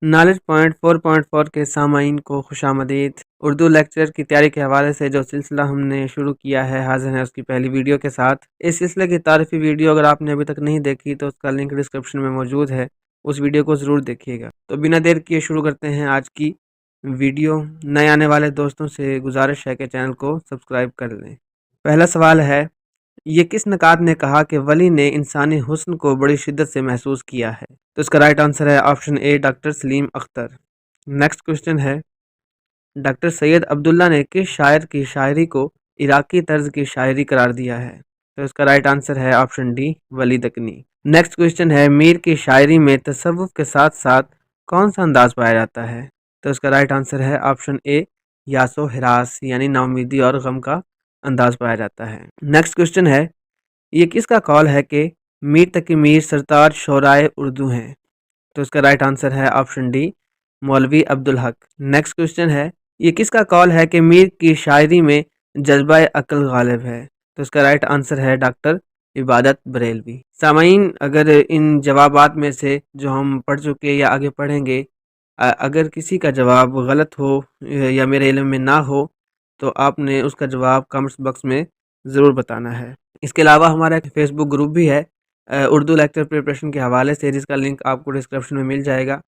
Knowledge point 4.4 کے سامعین کو خوش آمدید۔ اردو لیکچر کی تیاری کے حوالے سے جو سلسلہ ہم نے شروع کیا ہے حاضر ہے اس کی پہلی ویڈیو کے ساتھ۔ اس سلسلے کی تعارفی ویڈیو اگر آپ نے ابھی تک نہیں دیکھی تو اس کا لنک ڈسکرپشن میں موجود ہے، اس ویڈیو کو ضرور دیکھیے گا۔ تو بنا دیر کیے شروع کرتے ہیں آج کی ویڈیو۔ نئے آنے والے دوستوں سے گزارش ہے کہ چینل کو سبسکرائب کر لیں۔ پہلا سوال ہے، یہ کس نقاد نے کہا کہ ولی نے انسانی حسن کو بڑی شدت سے محسوس کیا ہے؟ تو اس کا رائٹ آنسر ہے آپشن اے، ڈاکٹر سلیم اختر۔ نیکسٹ کوشچن ہے، ڈاکٹر سید عبداللہ نے کس شاعر کی شاعری کو عراقی طرز کی شاعری قرار دیا ہے؟ تو اس کا رائٹ آنسر ہے آپشن ڈی، ولی دکنی۔ نیکسٹ کوشچن ہے، میر کی شاعری میں تصوف کے ساتھ ساتھ کون سا انداز پایا جاتا ہے؟ تو اس کا رائٹ آنسر ہے آپشن اے، یاس و ہراس یعنی ناامیدی اور غم کا انداز پایا جاتا ہے۔ نیکسٹ کوشچن ہے، یہ کس کا قول ہے کہ میر تقی میر سرتاج شعرائے اردو ہیں؟ تو اس کا رائٹ آنسر ہے آپشن ڈی، مولوی عبدالحق۔ نیکسٹ کوشچن ہے، یہ کس کا قول ہے کہ میر کی شاعری میں جذبہ عقل غالب ہے؟ تو اس کا رائٹ آنسر ہے ڈاکٹر عبادت بریلوی۔ سامعین، اگر ان جوابات میں سے جو ہم پڑھ چکے یا آگے پڑھیں گے اگر کسی کا جواب غلط ہو یا میرے علم میں نہ ہو تو آپ نے اس کا جواب کمنٹس باکس میں ضرور بتانا ہے۔ اس کے علاوہ ہمارا ایک فیس بک گروپ بھی ہے اردو لیکچر پریپریشن کے حوالے سے، جس کا لنک آپ کو ڈسکرپشن میں مل جائے گا،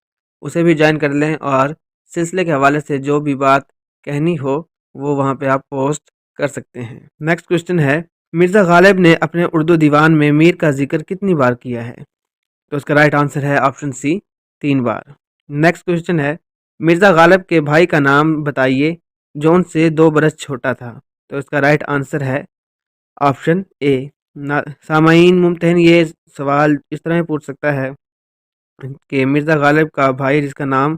اسے بھی جوائن کر لیں اور سلسلے کے حوالے سے جو بھی بات کہنی ہو وہ وہاں پہ آپ پوسٹ کر سکتے ہیں۔ نیکسٹ کوشچن ہے، مرزا غالب نے اپنے اردو دیوان میں میر کا ذکر کتنی بار کیا ہے؟ تو اس کا رائٹ آنسر ہے آپشن سی، 3 بار۔ نیکسٹ کوشچن ہے، مرزا غالب کے بھائی کا نام بتائیے جو ان سے 2 برس چھوٹا تھا؟ تو اس کا رائٹ آنسر ہے آپشن اے۔ سامعین، ممتحن یہ سوال اس طرح پوچھ سکتا ہے کہ مرزا غالب کا بھائی جس کا نام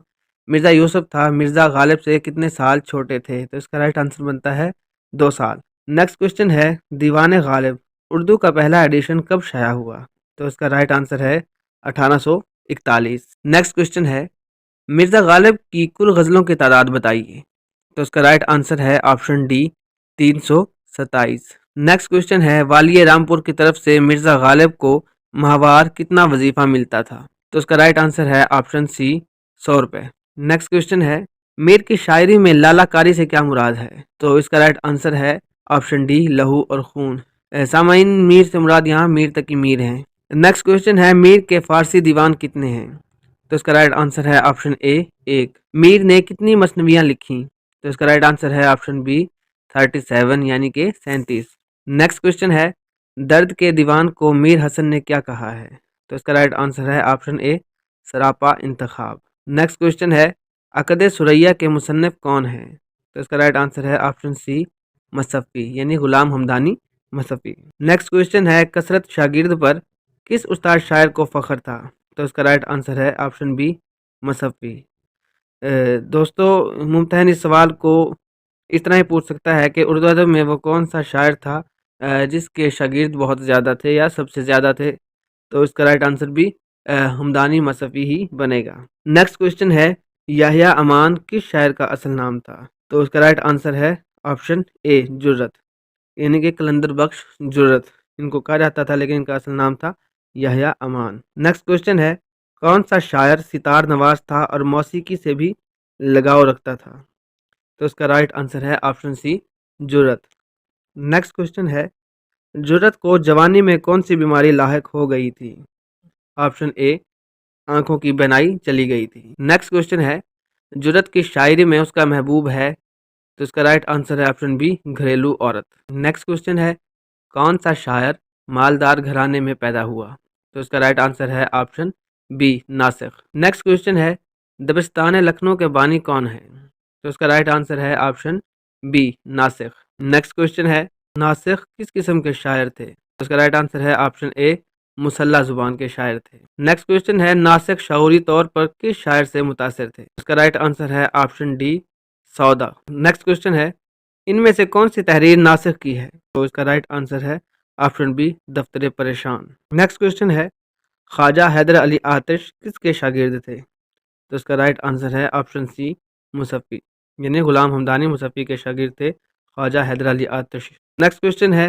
مرزا یوسف تھا، مرزا غالب سے کتنے سال چھوٹے تھے؟ تو اس کا رائٹ آنسر بنتا ہے 2 سال۔ نیکسٹ کوشچن ہے، دیوان غالب اردو کا پہلا ایڈیشن کب شائع ہوا؟ تو اس کا رائٹ آنسر ہے 1841۔ نیکسٹ کوشچن ہے، مرزا غالب کی کل غزلوں کی تعداد بتائیے؟ تو اس کا رائٹ آنسر ہے آپشن ڈی، 327۔ نیکسٹ کوشچن ہے، والی رامپور کی طرف سے مرزا غالب کو ماہوار کتنا وظیفہ ملتا تھا؟ تو اس کا رائٹ آنسر ہے آپشن سی، 100 روپے۔ نیکسٹ کوشچن ہے، میر کی شاعری میں لالا کاری سے کیا مراد ہے؟ تو اس کا رائٹ آنسر ہے آپشن ڈی، لہو اور خون۔ سامعین، میر سے مراد یہاں میر تقی میر ہیں۔ نیکسٹ کوشچن ہے، میر کے فارسی دیوان کتنے ہیں؟ تو اس کا رائٹ آنسر ہے آپشن اے، 1۔ میر نے کتنی مثنویاں لکھی؟ تو اس کا رائٹ آنسر ہے آپشن بی، 37 یعنی کہ 37۔ نیکسٹ کوشچن ہے، درد کے دیوان کو میر حسن نے کیا کہا ہے؟ تو اس کا رائٹ آنسر ہے آپشن اے، سراپا انتخاب۔ نیکسٹ کوشچن ہے، عقد ثریہ کے مصنف کون ہیں؟ تو اس کا رائٹ آنسر ہے آپشن سی، مصفی یعنی غلام حمدانی مصفی۔ نیکسٹ کوشچن ہے، کثرت شاگرد پر کس استاد شاعر کو فخر تھا؟ تو اس کا رائٹ آنسر ہے آپشن بی، مصفی۔ دوستو، ممتحن اس سوال کو اس طرح ہی پوچھ سکتا ہے کہ اردو ادب میں وہ کون سا شاعر تھا جس کے شاگرد بہت زیادہ تھے یا سب سے زیادہ تھے؟ تو اس کا رائٹ آنسر بھی حمدانی مصفی ہی بنے گا۔ نیکسٹ کوشچن ہے، یحییٰ امان کس شاعر کا اصل نام تھا؟ تو اس کا رائٹ آنسر ہے آپشن اے، جرت یعنی کہ قلندر بخش جرت ان کو کہا جاتا تھا، لیکن ان کا اصل نام تھا یحییٰ امان۔ نیکسٹ کوشچن ہے، کون سا شاعر ستار نواز تھا اور موسیقی سے بھی لگاؤ رکھتا تھا؟ تو اس کا رائٹ آنسر ہے آپشن سی، جرت۔ نیکسٹ کوشچن ہے، جرت کو جوانی میں کون سی بیماری لاحق ہو گئی تھی؟ آپشن اے، آنکھوں کی بینائی چلی گئی تھی۔ نیکسٹ کوشچن ہے، جرت کی شاعری میں اس کا محبوب ہے؟ تو اس کا رائٹ آنسر ہے آپشن بی، گھریلو عورت۔ نیکسٹ کوشچن ہے، کون سا شاعر مالدار گھرانے میں پیدا ہوا؟ تو اس کا رائٹ آنسر ہے آپشن بی، ناسخ۔ نیکسٹ کوشچن ہے، دبستان لکھنؤ کے بانی کون ہے؟ تو اس کا رائٹ آنسر ہے آپشن بی، ناسخ۔ نیکسٹ کوشچن ہے، ناسخ کس قسم کے شاعر تھے؟ تو اس کا رائٹ آنسر ہے آپشن اے، مسلح زبان کے شاعر تھے۔ نیکسٹ کوشچن ہے، ناسخ شعوری طور پر کس شاعر سے متاثر تھے؟ اس کا رائٹ آنسر ہے آپشن ڈی، سودا۔ نیکسٹ کوشچن ہے، ان میں سے کون سی تحریر ناسخ کی ہے؟ تو اس کا رائٹ آنسر ہے آپشن بی، دفتر پریشان۔ نیکسٹ کوشچن ہے، خواجہ حیدر علی آتش کس کے شاگرد تھے؟ تو اس کا رائٹ آنسر ہے آپشن سی، مصفی یعنی غلام حمدانی مصفی کے شاگرد تھے خواجہ حیدر علی آتش۔ نیکسٹ کوشچن ہے،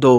2।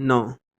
9।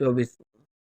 24।